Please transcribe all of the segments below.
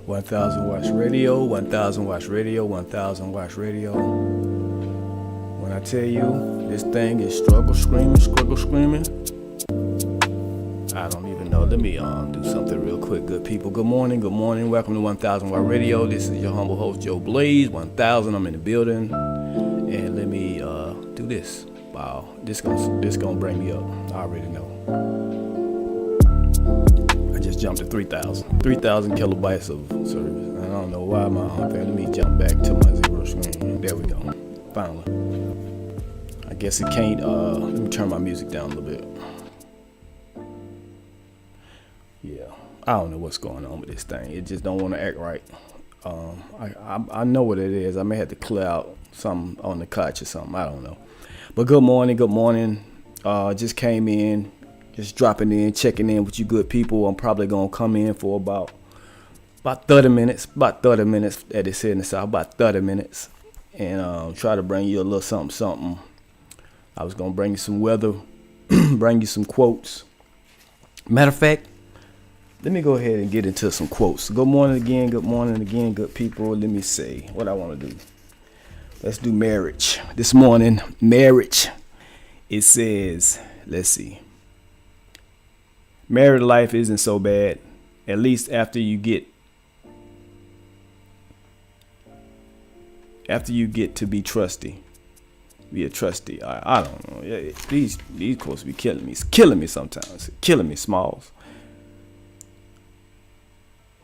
1000 Watts Radio, 1000 Watts Radio, 1000 Watts Radio. When I tell you this thing is struggle screaming, I don't even know. Let me do something real quick, good people. Good morning. Welcome to 1000 Watt Radio. This is your humble host, Joe Blaze. 1000. I'm in the building, and let me do this. Wow, this gonna bring me up. I already know. I just jumped to 3,000 kilobytes of service. I don't know why my let me jump back to my zero screen. There we go. Finally. I guess it can't. Let me turn my music down a little bit. Yeah, I don't know what's going on with this thing. It just don't want to act right. I know what it is. I may have to clear out something on the couch or something. I don't know. But good morning. Just came in, just dropping in, checking in with you good people. I'm probably gonna come in for about 30 minutes. About 30 minutes, as they say in the South. About 30 minutes, and try to bring you a little something. I was gonna bring you some weather, bring you some quotes. Matter of fact, let me go ahead and get into some quotes. Good morning again, good people. Let me see what I want to do. Let's do marriage. This morning, marriage. It says, let's see. Married life isn't so bad, at least after you get to be trusty. Be a trustee. I don't know. These quotes be killing me. It's killing me sometimes. Killing me, Smalls.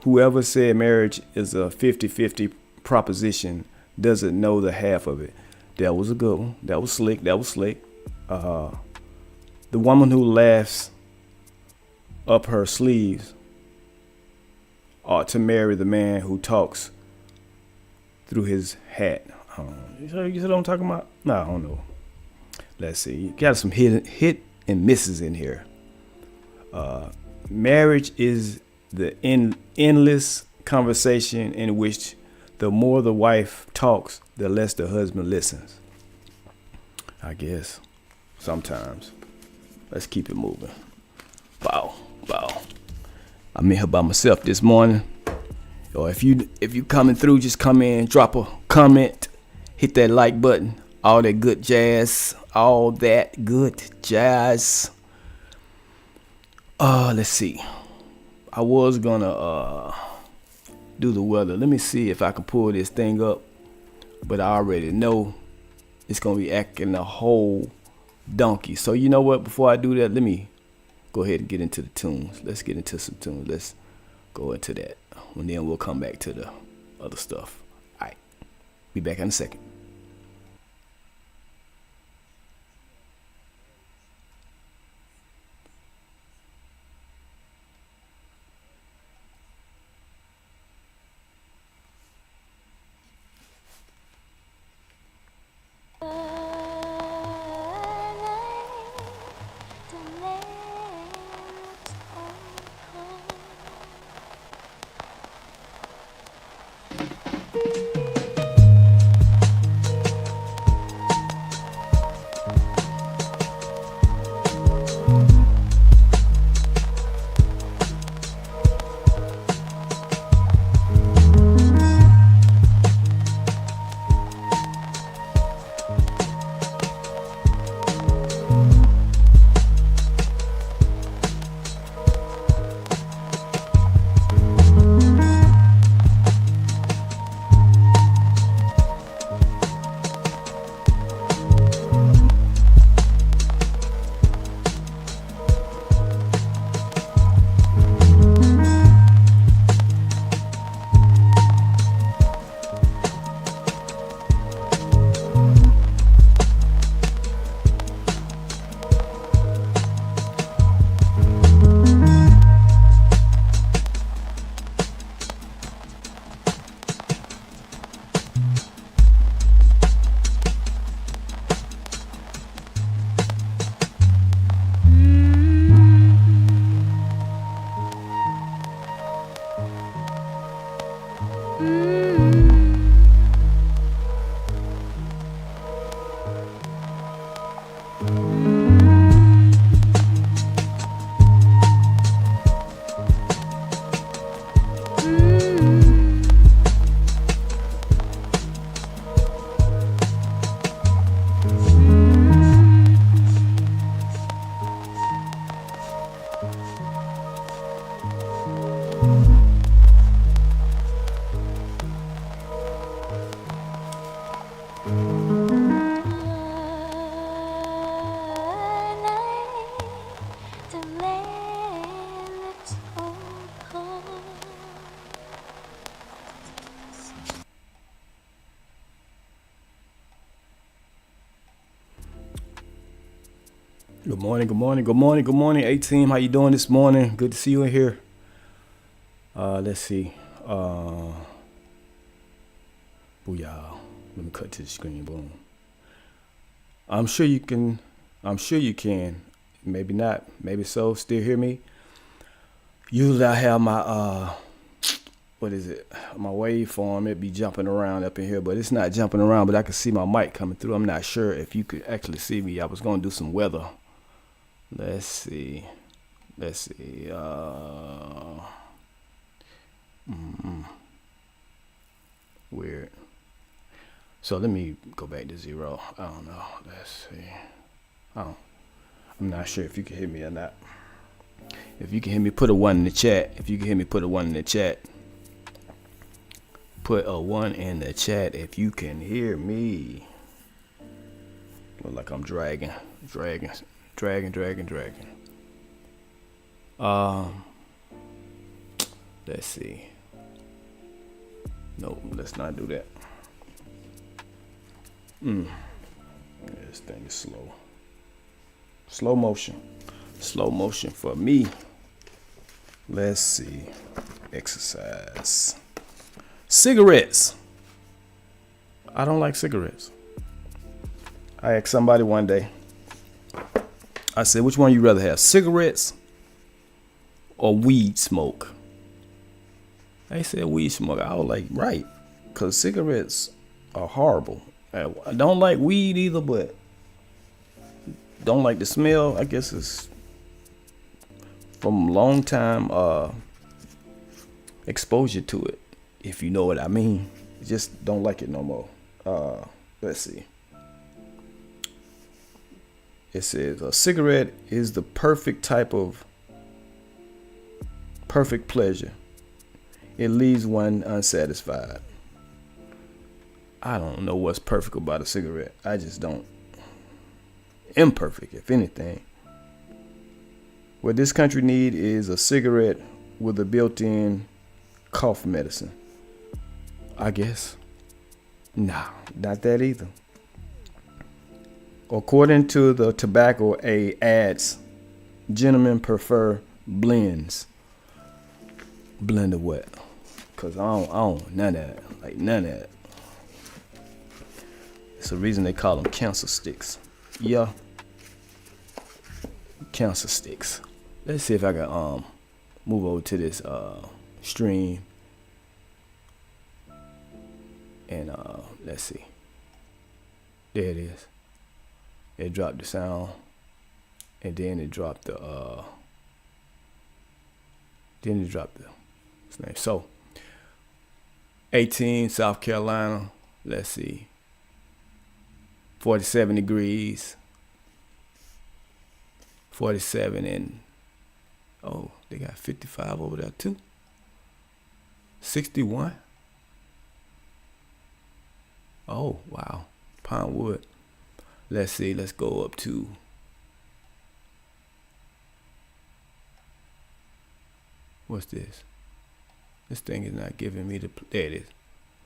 Whoever said marriage is a 50-50 proposition doesn't know the half of it. That was a good one. That was slick. The woman who laughs up her sleeves ought to marry the man who talks through his hat. You know what I'm talking about? No, I don't know. Let's see. You got some hit and misses in here. Marriage is the endless conversation in which the more the wife talks, the less the husband listens. I guess sometimes. Let's keep it moving. Wow. I'm in here by myself this morning. Or if you coming through, just come in, drop a comment, hit that like button, all that good jazz. Let's see. I was gonna do the weather. Let me see if I can pull this thing up, but I already know it's gonna be acting a whole donkey. So you know what? Before I do that, let me go ahead and get into the tunes. Let's get into some tunes. Let's go into that, and then we'll come back to the other stuff. All right, be back in a second. Good morning, good morning, good morning, good morning, A-Team. How you doing this morning? Good to see you in here. Let's see. Booyah. Let me cut to the screen. Boom. I'm sure you can. Maybe not. Maybe so. Still hear me? Usually I have my what is it? My waveform. It be jumping around up in here, but it's not jumping around. But I can see my mic coming through. I'm not sure if you could actually see me. I was gonna do some weather. Let's see. Weird. So let me go back to 0. I don't know. Let's see. I'm not sure if you can hear me or not. If you can hear me, put a 1 in the chat. If you can hear me, put a 1 in the chat. Put a 1 in the chat if you can hear me. Look like I'm dragging. Let's see. No, let's not do that. This thing is slow. Slow motion for me. Let's see. Exercise. Cigarettes. I don't like cigarettes. I asked somebody one day. I said, which one you rather have, cigarettes or weed smoke? They said weed smoke. I was like, right, because cigarettes are horrible. I don't like weed either, but don't like the smell. I guess it's from long time exposure to it, if you know what I mean. Just don't like it no more. Let's see. It says a cigarette is the perfect type of perfect pleasure. It leaves one unsatisfied. I don't know what's perfect about a cigarette. I just don't. Imperfect, if anything. What this country need is a cigarette with a built-in cough medicine. I guess. Nah, not that either. According to the tobacco ads, gentlemen prefer blend of what? Cause I don't none of that. Like none of that. It's the reason they call them cancer sticks. Yeah. Cancer sticks. Let's see if I can move over to this stream. And let's see. There it is. It dropped the sound. And then it dropped the name. So 18, South Carolina. Let's see. 47 degrees. 47 and they got 55 over there too. 61. Oh, wow. Pinewood. Let's see. Let's go up to what's this? This thing is not giving me the. There it is.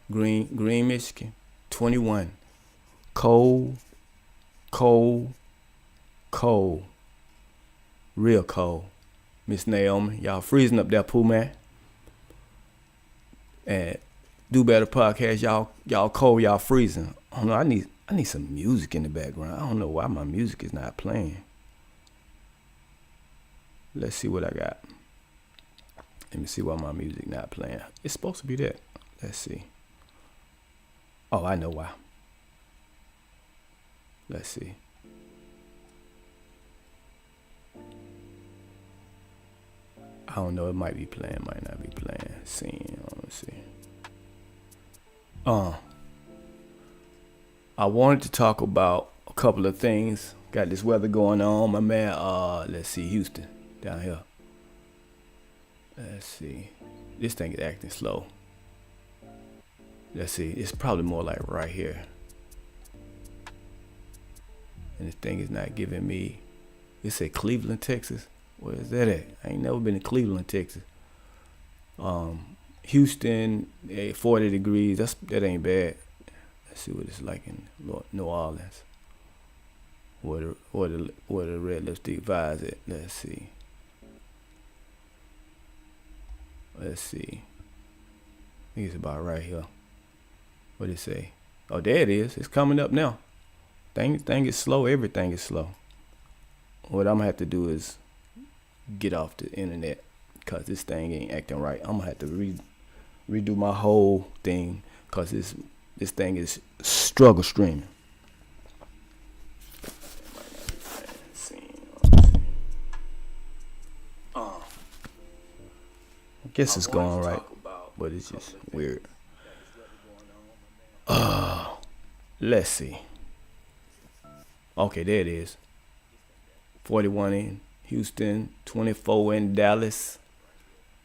Green, Michigan. 21. Cold. Real cold. Miss Naomi, y'all freezing up there, Pooh Man. And Do Better Podcast, y'all cold, y'all freezing. I don't know. I need some music in the background. I don't know why my music is not playing. Let's see what I got. Let me see why my music not playing. It's supposed to be that. Let's see. Oh, I know why. Let's see. I don't know. It might be playing, might not be playing. Let's see. I wanted to talk about a couple of things. Got this weather going on. My man, let's see, Houston, down here. Let's see. This thing is acting slow. Let's see. It's probably more like right here. And this thing is not giving me. It said Cleveland, Texas. Where is that at? I ain't never been to Cleveland, Texas. Houston, 40 degrees. That ain't bad. Let's see what it's like in New Orleans. Where the red lipstick vibes at? Let's see. I think it's about right here. What did it say? Oh, there it is. It's coming up now. Thing is slow. Everything is slow. What I'm gonna have to do is get off the internet because this thing ain't acting right. I'm gonna have to redo my whole thing because this thing is struggle streaming. I guess it's going right, but it's just weird. Let's see. Okay, there it is. 41 in Houston, 24 in Dallas,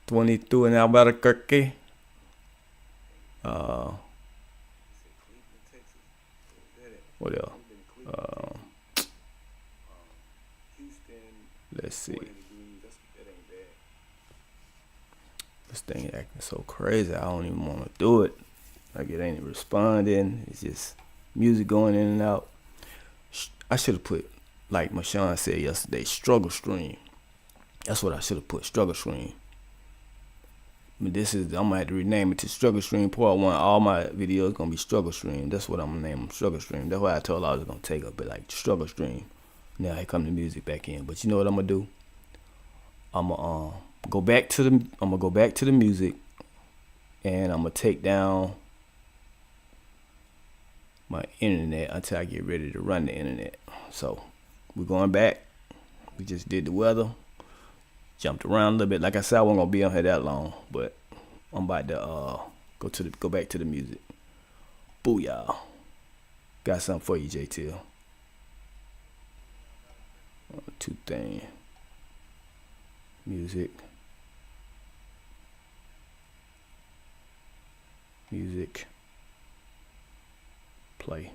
22 in Albuquerque. What else? Let's see. This thing acting so crazy. I don't even want to do it. Like it ain't responding. It's just music going in and out. I should have put, like Mashawn said yesterday, struggle stream. That's what I should have put, struggle stream. But I'm gonna have to rename it to Struggle Stream Part 1. All my videos gonna be Struggle Stream. That's what I'm gonna name them, Struggle Stream. That's why I told I was gonna take a bit like Struggle Stream. Now here come the music back in. But you know what I'm gonna do? I'm gonna go back to the music, and I'm gonna take down my internet until I get ready to run the internet. So we're going back. We just did the weather. Jumped around a little bit. Like I said, I wasn't gonna be on here that long, but I'm about to go back to the music. Booyah. Got something for you, JTL. Two things. Music. Play.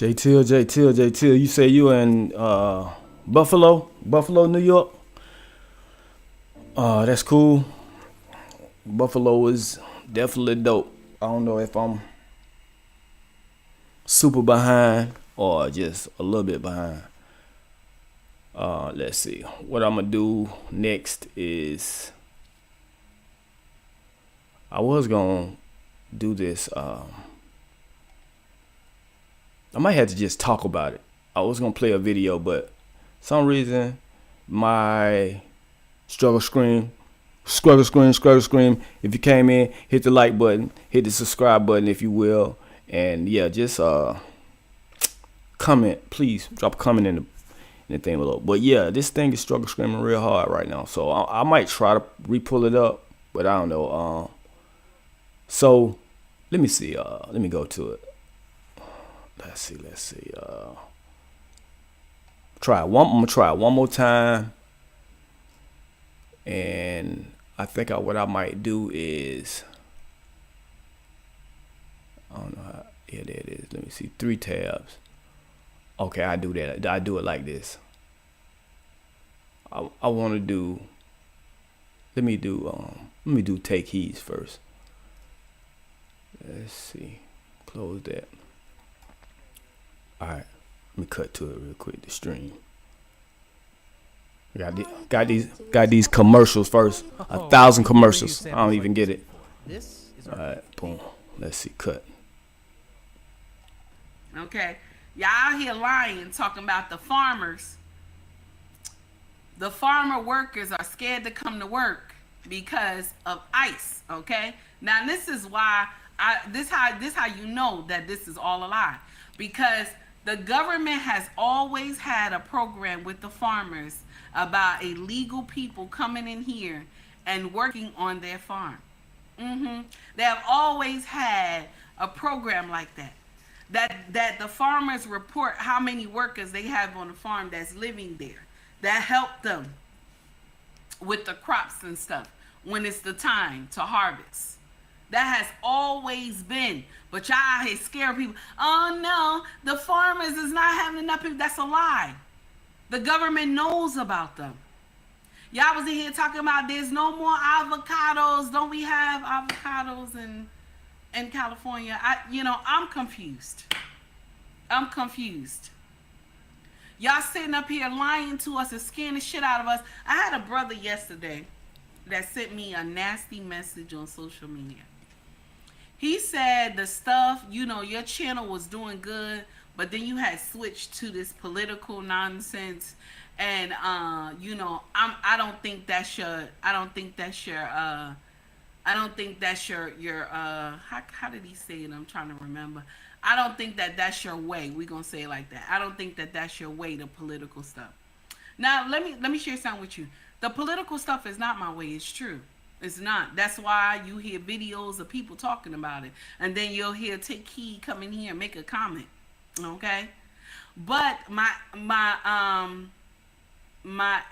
JT. You say you in Buffalo, New York? That's cool. Buffalo is definitely dope. I don't know if I'm super behind or just a little bit behind. Let's see. What I'm gonna do next is I was gonna do this. I might have to just talk about it. I was gonna play a video, but some reason my struggle scream. If you came in, hit the like button, hit the subscribe button if you will, and yeah, just comment. Please drop a comment in the thing below. But yeah, this thing is struggle screaming real hard right now, so I might try to re-pull it up, but I don't know. So let me see. Let me go to it. Let's see. I'm gonna try it one more time. And I think what I might do is, I don't know how, yeah, there it is. Let me see, 3 tabs. Okay, I do that. I do it like this. I want to do, let me do take heeds first. Let's see, close that. All right, let me cut to it real quick, the stream. Got these commercials first. 1,000 commercials. I don't even get it. All right, boom. Let's see. Cut. Okay, y'all out here lying, talking about the farmers. The farmer workers are scared to come to work because of ICE. Okay. Now this is why this how you know that this is all a lie, because the government has always had a program with the farmers about illegal people coming in here and working on their farm. They have always had a program like that. That the farmers report how many workers they have on the farm that's living there, that help them with the crops and stuff when it's the time to harvest. That has always been. But y'all out here scare people. Oh no, the farmers is not having enough people. That's a lie. The government knows about them. Y'all was in here talking about there's no more avocados. Don't we have avocados in California? I'm confused. Y'all sitting up here lying to us and scaring the shit out of us. I had a brother yesterday that sent me a nasty message on social media. He said the stuff, your channel was doing good, but then you had switched to this political nonsense, and I don't think that's your how did he say it? I'm trying to remember. I don't think that's your way. We're gonna say it like that. I don't think that's your way, the political stuff. Now let me share something with you. The political stuff is not my way. It's true. It's not. That's why you hear videos of people talking about it, and then you'll hear Take Heed come in here and make a comment. Okay, but my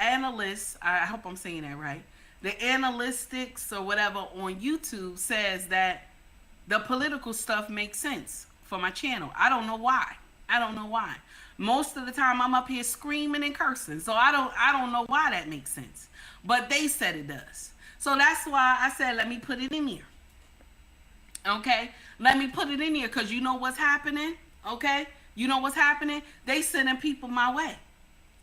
analyst, I hope I'm saying that right, the analytics or whatever on YouTube says that the political stuff makes sense for my channel. I don't know why. Most of the time I'm up here screaming and cursing, so I don't know why that makes sense, but they said it does. So that's why I said, let me put it in here. Okay? Let me put it in here, because you know what's happening? Okay? You know what's happening? They sending people my way.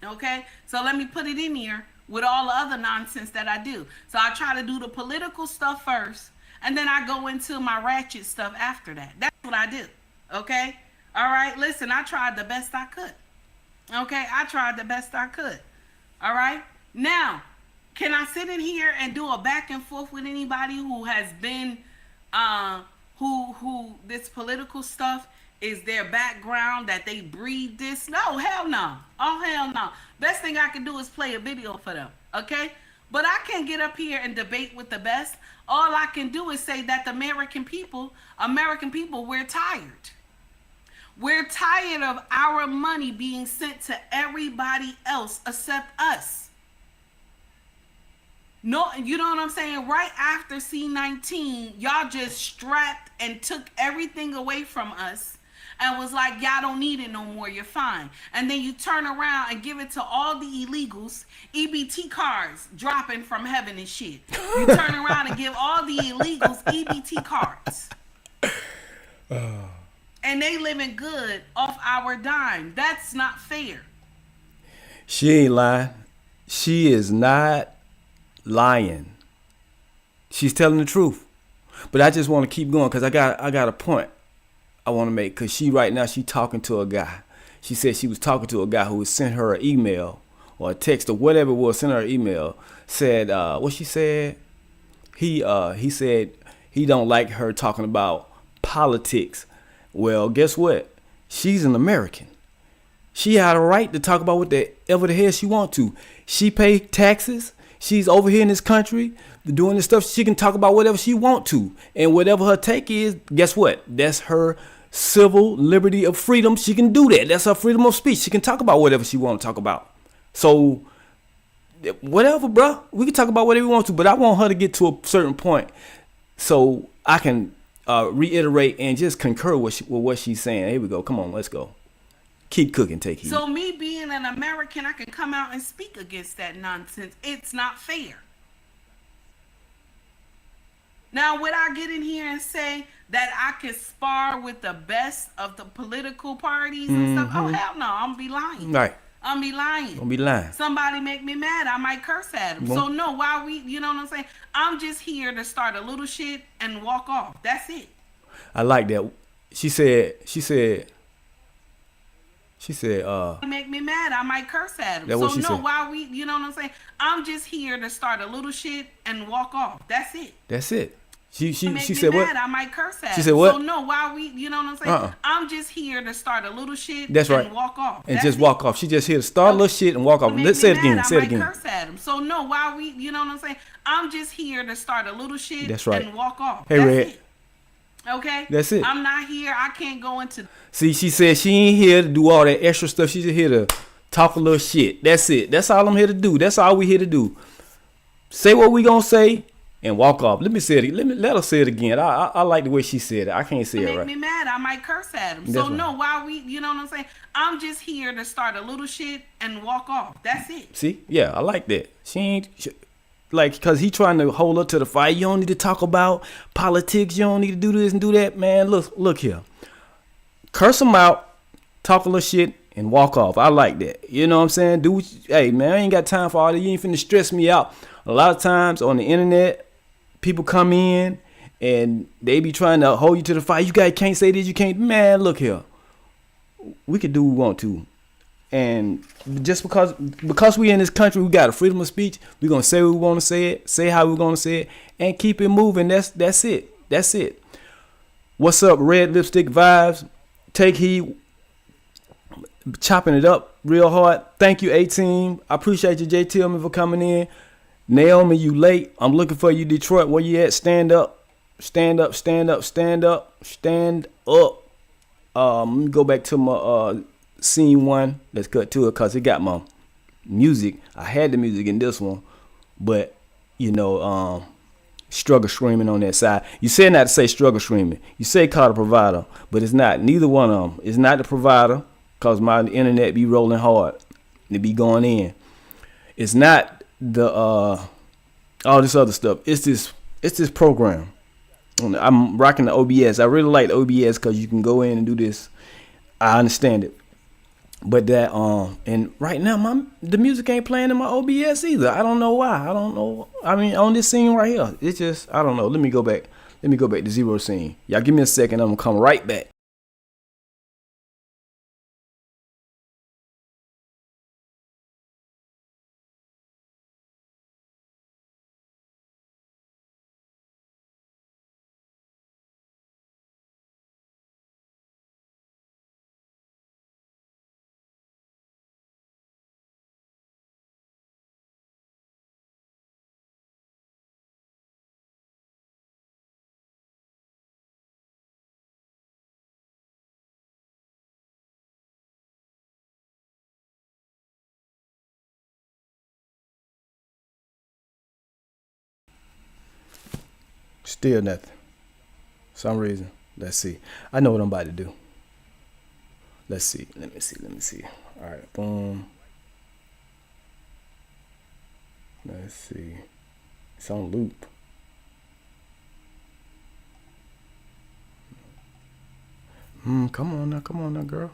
Okay? So let me put it in here with all the other nonsense that I do. So I try to do the political stuff first, and then I go into my ratchet stuff after that. That's what I do. Okay? All right? Listen, I tried the best I could. Okay? I tried the best I could. All right? Now, can I sit in here and do a back and forth with anybody who has been, who this political stuff is their background, that they breed this? No, hell no. Oh, hell no. Best thing I can do is play a video for them, okay? But I can't get up here and debate with the best. All I can do is say that the American people, we're tired. We're tired of our money being sent to everybody else except us. No, you know what I'm saying? Right after C-19, y'all just strapped and took everything away from us. and was like, y'all don't need it no more, you're fine. And then you turn around and give it to all the illegals, EBT cards dropping from heaven and shit. You turn around and give all the illegals EBT cards. And they living good off our dime. That's not fair. She ain't lying. She is not lying. She's telling the truth. But I just want to keep going because I got a point I want to make. Because right now she talking to a guy. She said she was talking to a guy who had sent her an email or a text or whatever it was, sent her an email. Said what she said. He said he don't like her talking about politics. Well, guess what? She's an American. She had a right to talk about whatever the hell she want to. She pay taxes. She's over here in this country doing this stuff. She can talk about whatever she want to. And whatever her take is, guess what? That's her civil liberty of freedom. She can do that. That's her freedom of speech. She can talk about whatever she want to talk about. So, whatever, bro. We can talk about whatever we want to. But I want her to get to a certain point so I can reiterate and just concur with what she's saying. Here we go. Come on, let's go. Keep cooking, take heed. So me being an American, I can come out and speak against that nonsense. It's not fair. Now, would I get in here and say that I can spar with the best of the political parties and stuff? Oh, hell no. I'm be lying. Right. I'm be lying. Don't be lying. Somebody make me mad, I might curse at them. So no, why we, you know what I'm saying? I'm just here to start a little shit and walk off. That's it. I like that. She said, make me mad, I might curse at them. That's So what she no, said. why we, you know what I'm saying? I'm just here to start a little shit and walk off. That's it. That's it. She Make said me what? mad, I might curse at She them. said what? So no, why we, you know what I'm saying? I'm just here to start a little shit That's right. and walk off. And That's just it. walk off. She just here to start a little shit and walk off. Make Let's me say it again. mad, Say it I might again. curse at them. So no, why we, you know what I'm saying? I'm just here to start a little shit That's right. and walk off. Hey, That's Red. it. Okay? That's it. I'm not here. I can't go into. See, she said she ain't here to do all that extra stuff. She's just here to talk a little shit. That's it. That's all I'm here to do. That's all we here to do. Say what we gonna say and walk off. Let me say it. Let her say it again. I like the way she said it. I can't say it Make right. me mad, I might curse at them. That's So right. no, why we, you know what I'm saying? I'm just here to start a little shit and walk off. That's it. See? Yeah, I like that. She ain't like, cause he trying to hold her to the fire. You don't need to talk about politics. You don't need to do this and do that, man. Look here. Curse him out, talk a little shit, and walk off. I like that. You know what I'm saying? Hey, man, I ain't got time for all that. You ain't finna stress me out. A lot of times on the internet, people come in and they be trying to hold you to the fire. You guys can't say this. You can't. Man, look here. We can do what we want to. And just because we in this country, we got a freedom of speech. We're gonna say what we want to say it, say how we're gonna say it, and keep it moving. That's it. That's it. What's up, Red Lipstick Vibes? Take heed. Chopping it up real hard. Thank you, 18. I appreciate you, J Tillman, for coming in. Naomi, you late. I'm looking for you, Detroit. Where you at? Stand up. Stand up. Stand up. Stand up. Stand up. Let me go back to my scene one. Let's cut to it because it got my music. I had the music in this one, but you know, struggle streaming on that side. You said not to say struggle streaming. You say call the provider, but it's not. Neither one of them. It's not the provider because my internet be rolling hard. It be going in. It's not the all this other stuff. It's this program. I'm rocking the OBS. I really like the OBS because you can go in and do this. I understand it. But that and right now the music ain't playing in my OBS either. I don't know why. I don't know. I mean, on this scene right here, it's just I don't know. Let me go back to zero scene. Y'all give me a second. I'm gonna come right back. Still nothing. Some reason. Let's see. I know what I'm about to do. Let's see. Let me see. All right, boom. Let's see. It's on loop. Come on now, girl.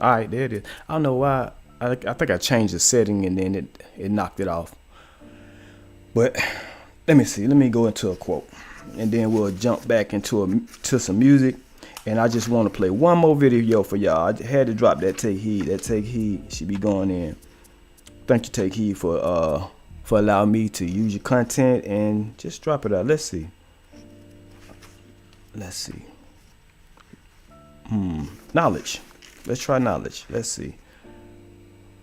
All right, there it is. I don't know why. I think I changed the setting and then it knocked it off. But let me see. Let me go into a quote, and then we'll jump back into some music. And I just want to play one more video for y'all. I had to drop that Take Heed. That Take Heed should be going in. Thank you, Take Heed, for allowing me to use your content and just drop it out. Let's see. Knowledge. Let's try knowledge. Let's see.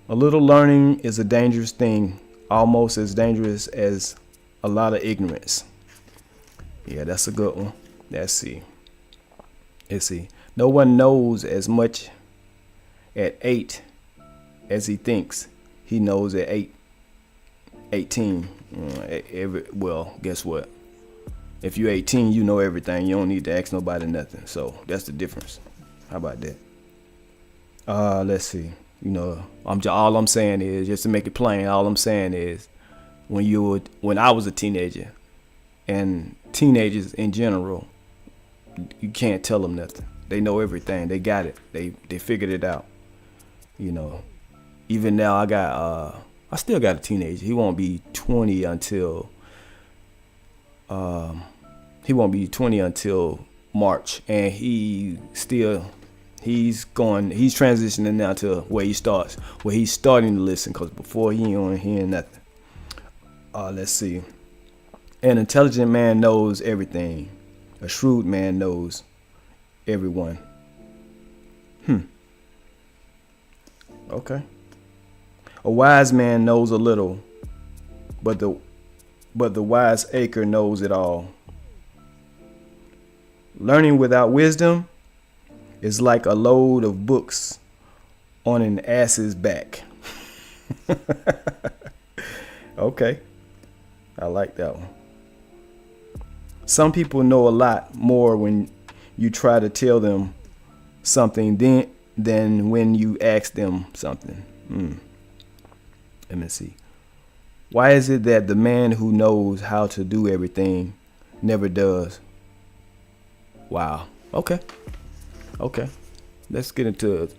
A little learning is a dangerous thing, almost as dangerous as a lot of ignorance. Yeah, that's a good one. Let's see. No one knows as much at 8 as he thinks he knows at 18. Well, guess what? If you're 18, you know everything. You don't need to ask nobody nothing. So that's the difference. How about that? Let's see. All I'm saying is, just to make it plain, all I'm saying is, when I was a teenager, and teenagers in general, you can't tell them nothing. They know everything. They got it. They figured it out. Even now I still got a teenager. He won't be 20 until March, and he's transitioning now to where he's starting to listen, because before he ain't hearing nothing. Let's see. An intelligent man knows everything. A shrewd man knows everyone. Okay. A wise man knows a little, but the wise acre knows it all. Learning without wisdom is like a load of books on an ass's back. Okay. I like that one. Some people know a lot more when you try to tell them something than when you ask them something. Let me see. Why is it that the man who knows how to do everything never does? Wow. Okay. Let's get into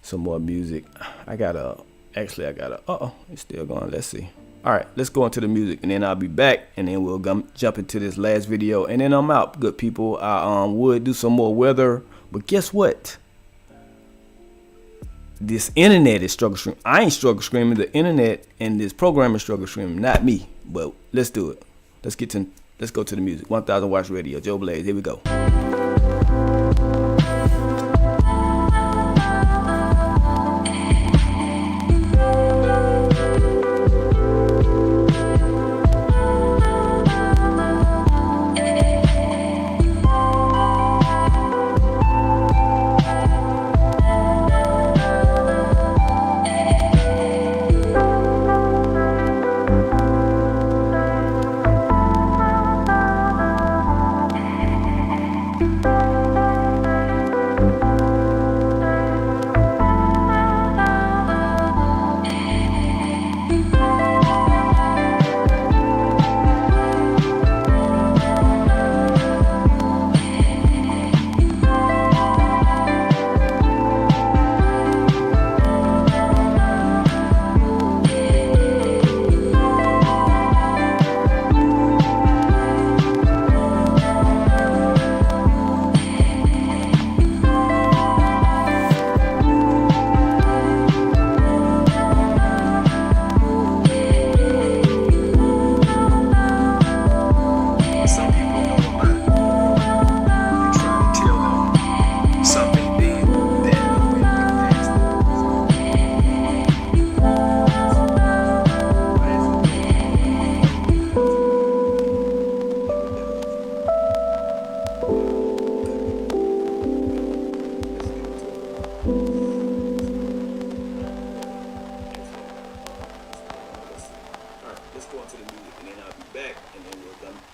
some more music. It's still going. Let's see. All right, let's go into the music, and then I'll be back, and then we'll jump into this last video, and then I'm out. Good people. I would do some more weather, but guess what? This internet is struggle screaming. I ain't struggle screaming. The internet and this program is struggle screaming, not me. But let's do it. Let's go to the music. 1000 Watts Radio. Joe Blaze. Here we go.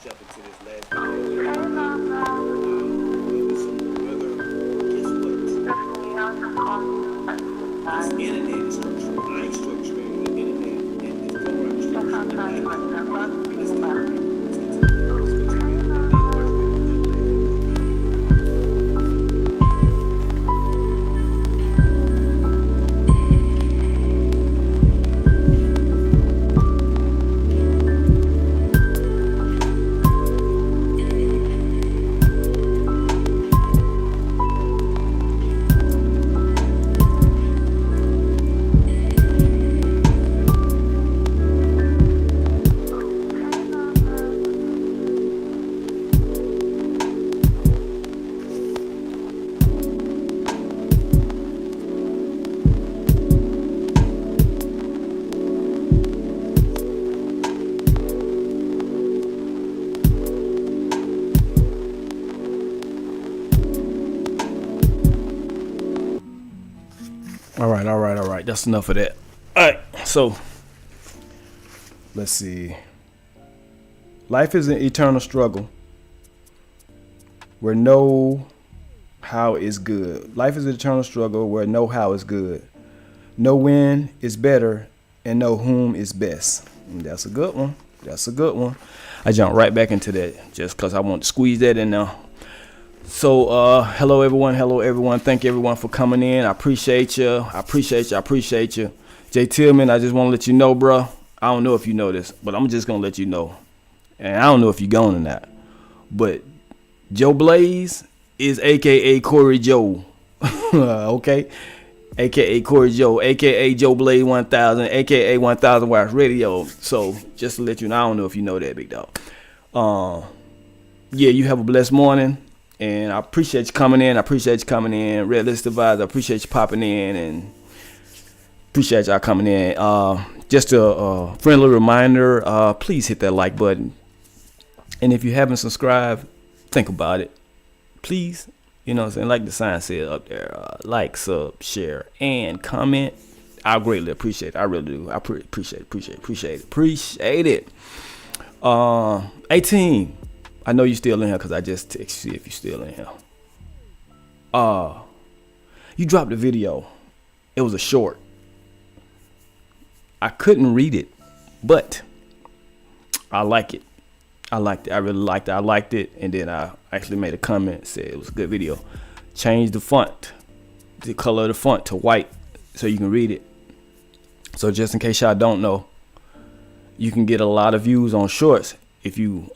jump into this last video. internet structure. I ain't structuring the internet and this program All right. That's enough of that. All right. So, let's see. Life is an eternal struggle where no how is good. Life is an eternal struggle where no how is good. No when is better and no whom is best. And that's a good one. That's a good one. I jumped right back into that just because I want to squeeze that in there. So, hello everyone. Thank everyone for coming in. I appreciate you. I appreciate you. Jay Tillman, I just want to let you know, bro. I don't know if you know this, but I'm just going to let you know. And I don't know if you're going or not. But Joe Blaze is a.k.a. Corey Joe. Okay? A.k.a. Corey Joe. A.k.a. Joe Blaze 1000. A.k.a. 1000 Watts Radio. So, just to let you know, I don't know if you know that, big dog. Yeah, you have a blessed morning. And I appreciate you coming in. Red List Advisor, I appreciate you popping in and appreciate y'all coming in. Just a friendly reminder, please hit that like button. And if you haven't subscribed, think about it. Please, you know what I'm saying? Like the sign said up there, like, sub, share, and comment. I greatly appreciate it. I really do. I appreciate it. 18. I know you're still in here because I just text you if you're still in here. You dropped a video. It was a short. I couldn't read it, but I like it. I really liked it. I liked it. And then I actually made a comment, said it was a good video. Change the font, the color of the font to white so you can read it. So just in case y'all don't know, you can get a lot of views on shorts if you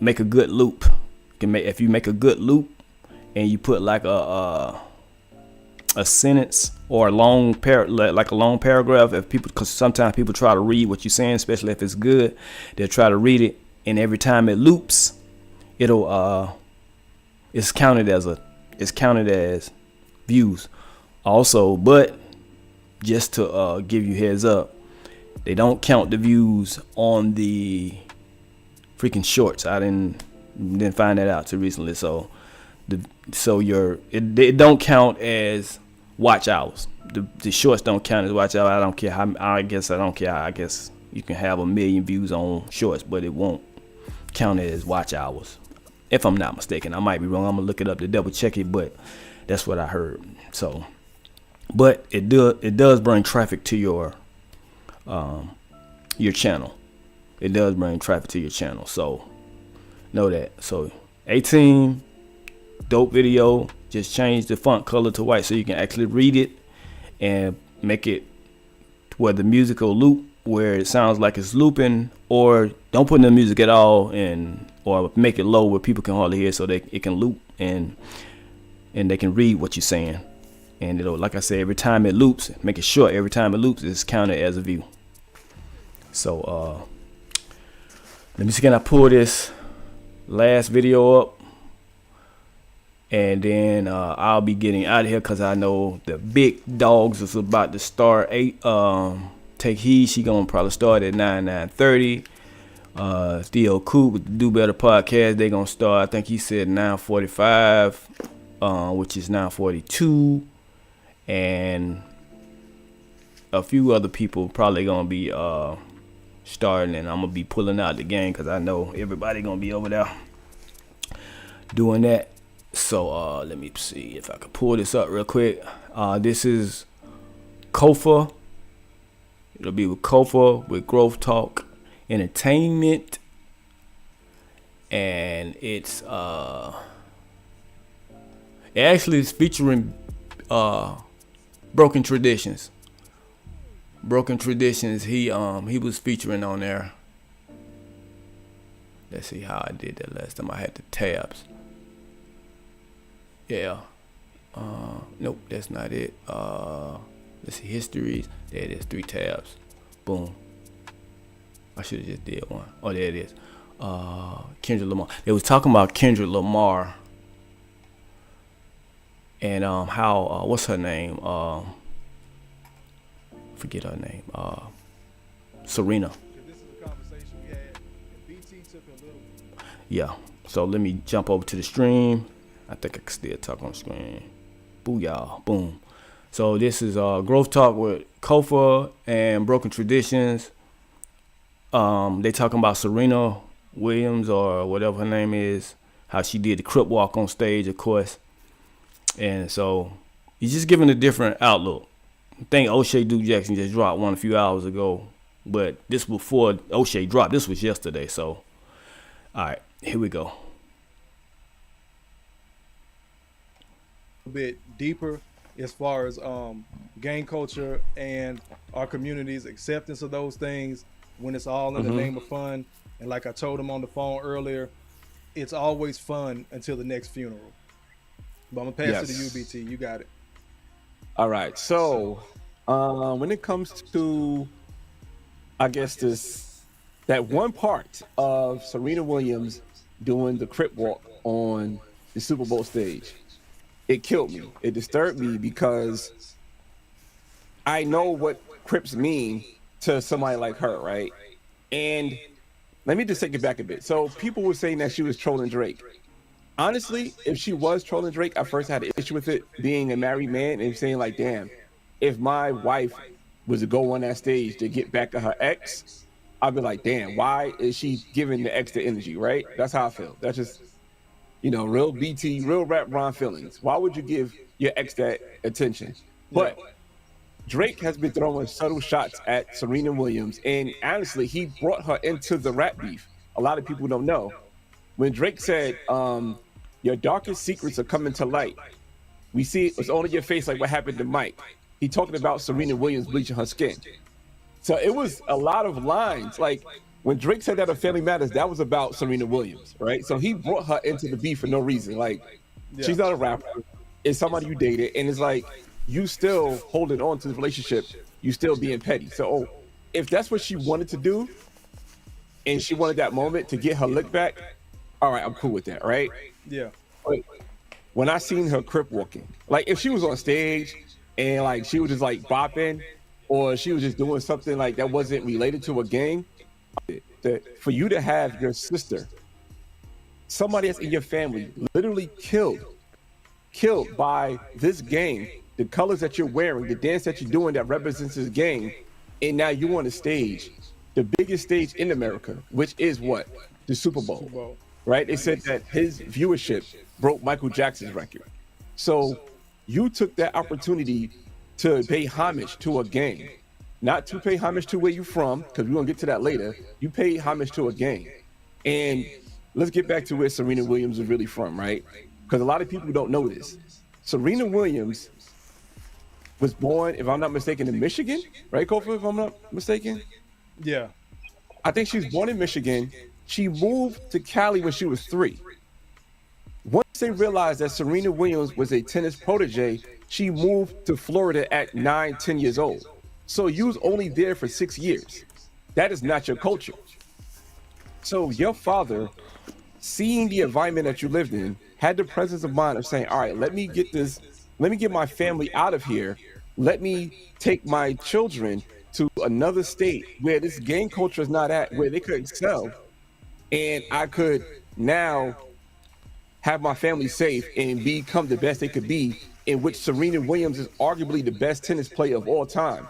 make a good loop. If you make a good loop and you put like a sentence or a long paragraph, because sometimes people try to read what you're saying, especially if it's good, they'll try to read it, and every time it loops, it's counted as views also. But just to give you heads up, they don't count the views on the freaking shorts. I didn't find that out too recently. So it don't count as watch hours. The shorts don't count as watch hours. I don't care how. I don't care. I guess you can have 1 million views on shorts, but it won't count as watch hours. If I'm not mistaken, I might be wrong. I'm gonna look it up to double check it, but that's what I heard. So, but it does bring traffic to your channel. It does bring traffic to your channel, so know that. So 18, dope video. Just change the font color to white so you can actually read it, and make it where the music will loop, where it sounds like it's looping, or don't put in the music at all, or make it low where people can hardly hear, so it can loop and they can read what you're saying. And it'll, like I said, every time it loops, make it short. Every time it loops, it's counted as a view. So let me see, can I pull this last video up, and then I'll be getting out of here because I know the big dogs is about to start. Take heed, she gonna probably start at 9:30. Theo Coop with the Do Better podcast, they gonna start, I think he said 9:45, which is 9:42, and a few other people probably gonna be starting, and I'm gonna be pulling out the game because I know everybody gonna be over there doing that. So let me see if I can pull this up real quick. This is Kofa. It'll be with Kofa, with Growth Talk Entertainment, and it actually is featuring Broken Traditions. Broken Traditions. He was featuring on there. Let's see how I did that last time. I had the tabs. Yeah. Nope, that's not it. Let's see, histories. There it is, 3 tabs. Boom. I should have just did one. Oh, there it is. Kendrick Lamar. They was talking about Kendrick Lamar and how what's her name? Forget her name. Serena. This is a conversation we had, and BT took a little. Yeah. So let me jump over to the stream. I think I can still talk on screen. Booyah. Boom. So this is Growth Talk with Kofa and Broken Traditions. They talking about Serena Williams or whatever her name is, how she did the crip walk on stage, of course. And so he's just giving a different outlook. I think O'Shea Duke Jackson just dropped one a few hours ago, but this before O'Shea dropped. This was yesterday. So, all right, here we go. A bit deeper as far as gang culture and our community's acceptance of those things when it's all in the name of fun. And like I told him on the phone earlier, it's always fun until the next funeral. But I'm gonna pass it to you, BT. You got it. All right. So when it comes to, I guess that one part of Serena Williams doing the crip walk on the Super Bowl stage, it killed me. It disturbed me because I know what crips mean to somebody like her, right? And let me just take it back a bit. So people were saying that she was trolling Drake. Honestly, if she was trolling Drake, I first had an issue with it, being a married man and saying like, damn, if my wife was to go on that stage to get back at her ex, I'd be like, damn, why is she giving the ex the energy, right? That's how I feel. That's just, real BT, real rap Ron feelings. Why would you give your ex that attention? But Drake has been throwing subtle shots at Serena Williams, and honestly, he brought her into the rap beef. A lot of people don't know. When Drake said, your darkest secrets are coming to light, we see it's all in your face like what happened to Mike. He talking about Serena Williams bleaching her skin. So it was a lot of lines. Like when Drake said that on Family Matters, that was about Serena Williams, right? So he brought her into the beef for no reason. Like, she's not a rapper. It's somebody you dated. And it's like, you still holding on to the relationship. You still being petty. So if that's what she wanted to do, and she wanted that moment to get her lick back, all right, I'm cool with that, right? Yeah. But when I seen her crip walking, like if she was on stage and like she was just like bopping, or she was just doing something like that wasn't related to a gang, that for you to have your sister, somebody that's in your family, literally killed by this gang, the colors that you're wearing, the dance that you're doing that represents this gang, and now you on the stage, the biggest stage in America, which is what? The Super Bowl. Right? They said that his viewership broke Michael Jackson's record. So you took that opportunity to pay homage to a gang, not to pay homage to where you're from, because we're going to get to that later. You paid homage to a gang. And let's get back to where Serena Williams is really from, right? Because a lot of people don't know this. Serena Williams was born, if I'm not mistaken, in Michigan, right, Kofi, if I'm not mistaken? Yeah. I think she was born in Michigan. She moved to Cali when she was 3. Once they realized that Serena Williams was a tennis protege, she moved to Florida at 9, 10 years old. So you was only there for 6 years. That is not your culture. So your father, seeing the environment that you lived in, had the presence of mind of saying, all right, let me get my family out of here. Let me take my children to another state where this gang culture is not at, where they could excel. And I could now have my family safe and become the best they could be, in which Serena Williams is arguably the best tennis player of all time,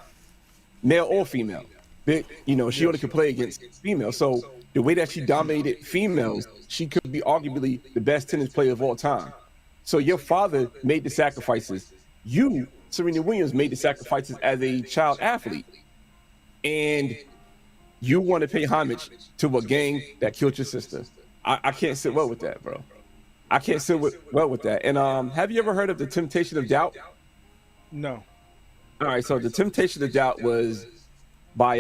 male or female. But, she only could play against females. So the way that she dominated females, she could be arguably the best tennis player of all time. So your father made the sacrifices. You Serena Williams made the sacrifices as a child athlete, and you want to pay homage to a gang that killed your sister. I can't sit well with that, bro. I can't sit well with that. And have you ever heard of the Temptation of Doubt? No. All right, so the Temptation of Doubt was by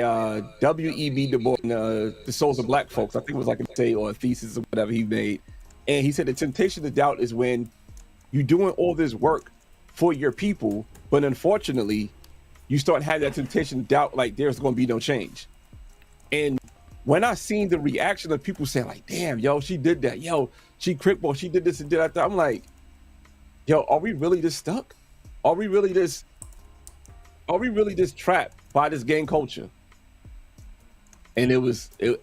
W.E.B. Du Bois, The Souls of Black Folks. I think it was like a essay or a thesis or whatever he made. And he said the temptation of doubt is when you're doing all this work for your people, but unfortunately, you start having that temptation of doubt, like there's going to be no change. And when I seen the reaction of people saying like, damn, yo, she did that. Yo, she crippled, she did this and did that. I'm like, yo, are we really this stuck? Are we really this trapped by this gang culture? And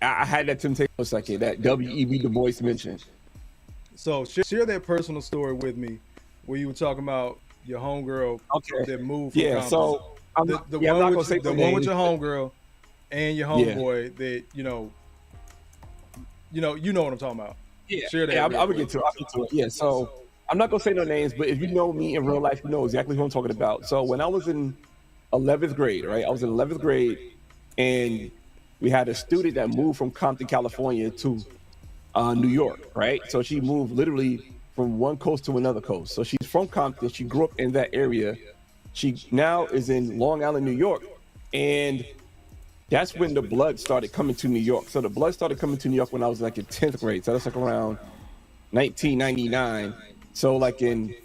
I had that temptation for a second, that W.E.B. Du Bois mentioned. So share that personal story with me, where you were talking about your homegirl that moved from Compton. So I'm not one gonna with say the the one with name. your homegirl and your homeboy that you know what I'm talking about. Yeah, Share that. yeah, real I'll quick. get to it. Yeah, so I'm not gonna say no names, but if you know me in real life, you know exactly who I'm talking about. So when I was in 11th grade, right? I was in 11th grade, and we had a student that moved from Compton, California to New York, right? So she moved literally from one coast to another coast. So she's from Compton. She grew up in that area. She now is in Long Island, New York, and that's when the blood started coming to New York. So the blood started coming to New York when I was like in 10th grade. So that's like around 1999. So like in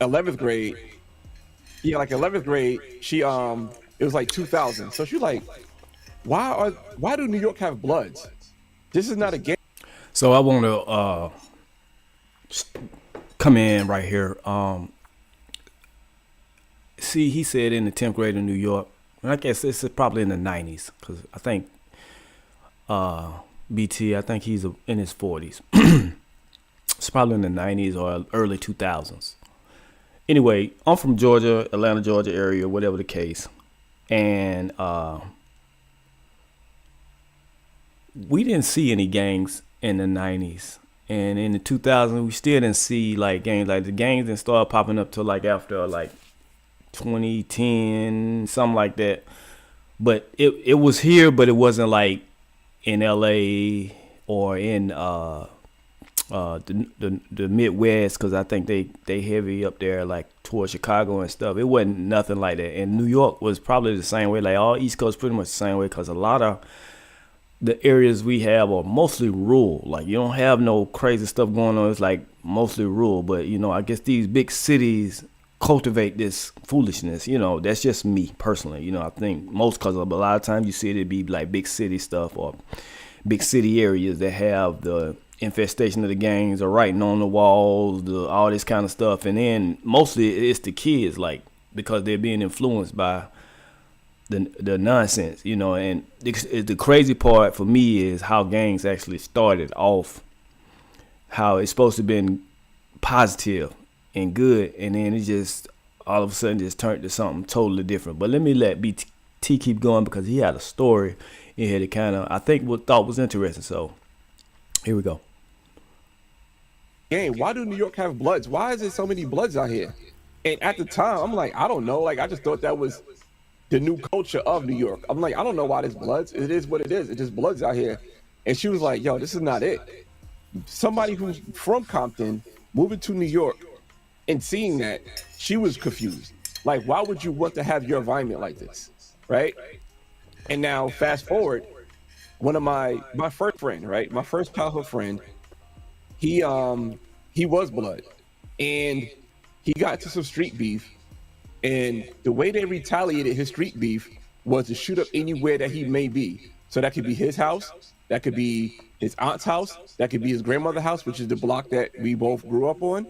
11th grade, she it was like 2000. So she's like, why do New York have bloods? This is not a game. So I want to come in right here. See, he said in the 10th grade in New York, and I guess this is probably in the 90s, because I think BT, I think he's in his 40s. It's probably in the 90s or early 2000s. Anyway, I'm from Georgia, Atlanta, Georgia area, whatever the case. And we didn't see any gangs in the 90s. And in the 2000s, we still didn't see like gangs. Like the gangs didn't start popping up till like after like 2010, something like that. But it was here, but it wasn't like in LA or in the Midwest, because I think they heavy up there like towards Chicago and stuff. It wasn't nothing like that. And New York was probably the same way. Like all East Coast pretty much the same way, because a lot of the areas we have are mostly rural. Like you don't have no crazy stuff going on. It's like mostly rural. But I guess these big cities cultivate this foolishness. That's just me personally. I think most, because a lot of times you see it be like big city stuff or big city areas that have the infestation of the gangs or writing on the walls, all this kind of stuff. And then mostly it's the kids, like, because they're being influenced by the nonsense, and the crazy part for me is how gangs actually started off, how it's supposed to have been positive and good, and then it just all of a sudden just turned to something totally different. But let me let BT keep going, because he had a story in here that kind of I think what thought was interesting. So here we go. Hey, why do New York have bloods? Why is there so many bloods out here? And at the time, I'm like, I don't know. Like, I just thought that was the new culture of New York. I'm like, I don't know why there's bloods. It is what it is. It's just bloods out here. And she was like, yo, this is not it. Somebody who's from Compton moving to New York and seeing that, she was confused. Like, why would you want to have your environment like this, right? And now, fast forward, one of my first friend, right? My first childhood friend, he was blood, and he got into some street beef, and the way they retaliated his street beef was to shoot up anywhere that he may be. So that could be his house, that could be his aunt's house, that could be his grandmother's house, which is the block that we both grew up on,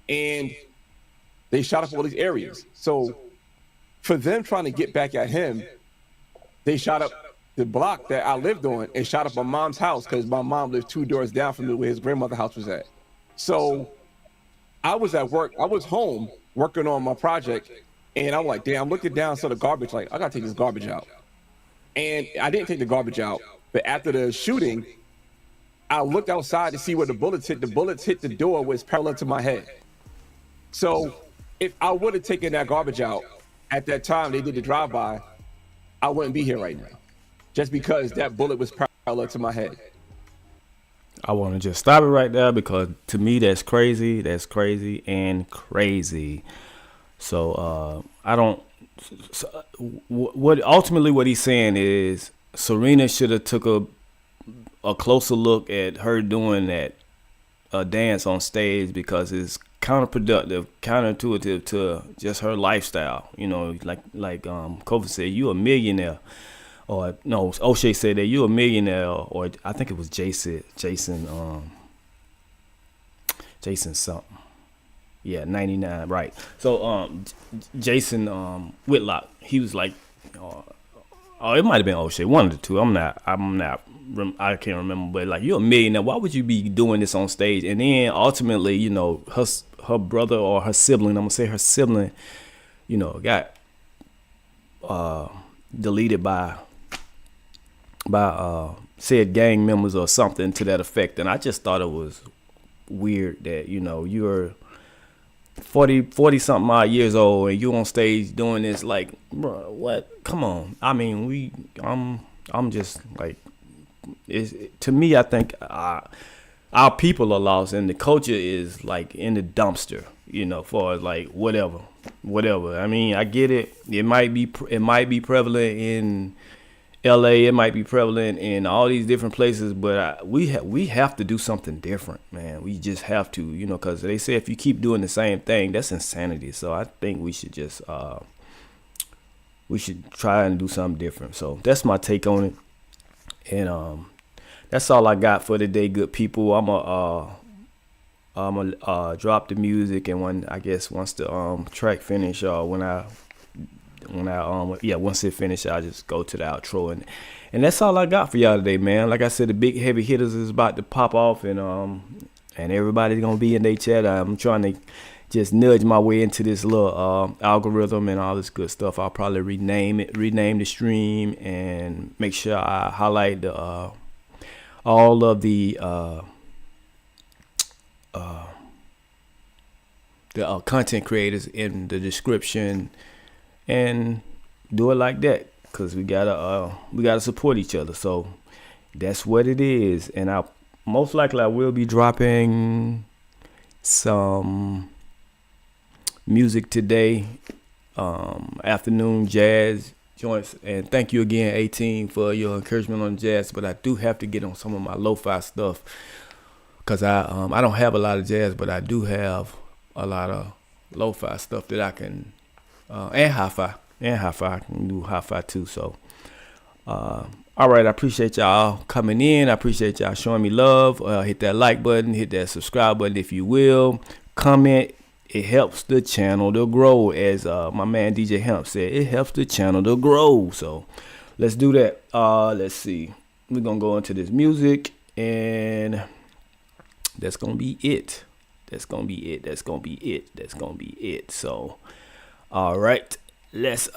and they shot up all these areas. So for them trying to get back at him, they shot up the block that I lived on and shot up my mom's house, because my mom lived 2 doors down from where his grandmother's house was at. So I was at work. I was home working on my project, and I'm like, damn, I'm looking down, so the garbage, like, I gotta take this garbage out. And I didn't take the garbage out, but after the shooting, I looked outside to see where the bullets hit. The bullets hit the door, was parallel to my head. So if I would have taken that garbage out at that time they did the drive-by, I wouldn't be here right now. Just because that bullet was parallel to my head. I want to just stop it right there because to me that's crazy. That's crazy and crazy. So I don't. So, what ultimately what he's saying is Serena should have took a closer look at her doing that dance on stage because it's counterproductive, counterintuitive to just her lifestyle. You know, like Kofi said, you a millionaire. Or no, O'Shea said that you're a millionaire, or I think it was Jason something. Yeah, 99, right. So Jason Whitlock, he was like, oh, it might have been O'Shea, one of the two. I can't remember, but like, you're a millionaire. Why would you be doing this on stage? And then ultimately, you know, her brother or her sibling, I'm gonna say her sibling, you know, got deleted by said gang members or something to that effect. And I just thought it was weird that, you know, you're 40 something odd years old and you on stage doing this. Like, bro, what? Come on. I mean, I'm just like, to me, I think our people are lost and the culture is like in the dumpster, you know, for like whatever. I mean, I get it. It might be prevalent in LA, it might be prevalent in all these different places, but we have to do something different, man. We just have to, you know, because they say if you keep doing the same thing, that's insanity. So I think we should just we should try and do something different. So that's my take on it, and that's all I got for today, good people. I'm gonna drop the music, and once the track finish, once it finishes, I'll just go to the outro, and that's all I got for y'all today, man. Like I said, the big heavy hitters is about to pop off, and everybody's gonna be in their chat. I'm trying to just nudge my way into this little algorithm and all this good stuff. I'll probably rename the stream, and make sure I highlight the all of the content creators in the description, and do it like that, because we gotta support each other. So that's what it is. And I most likely I will be dropping some music today, afternoon jazz joints. And thank you again, 18, for your encouragement on jazz. But I do have to get on some of my lo-fi stuff, because I don't have a lot of jazz, but I do have a lot of lo-fi stuff that I can, and hi-fi. I can do hi-fi too. So, all right, I appreciate y'all coming in. I appreciate y'all showing me love. Hit that like button, hit that subscribe button if you will. Comment. It helps the channel to grow, as my man DJ Hemp said. It helps the channel to grow. So let's do that. Let's see. We're gonna go into this music, and that's gonna be it. That's gonna be it. So, all right, let's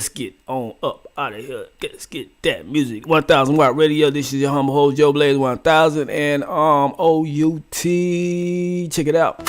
get on up out of here. Let's get that music. 1000 Watt Radio. This is your humble host Joe Blaze 1000 and OUT. Check it out.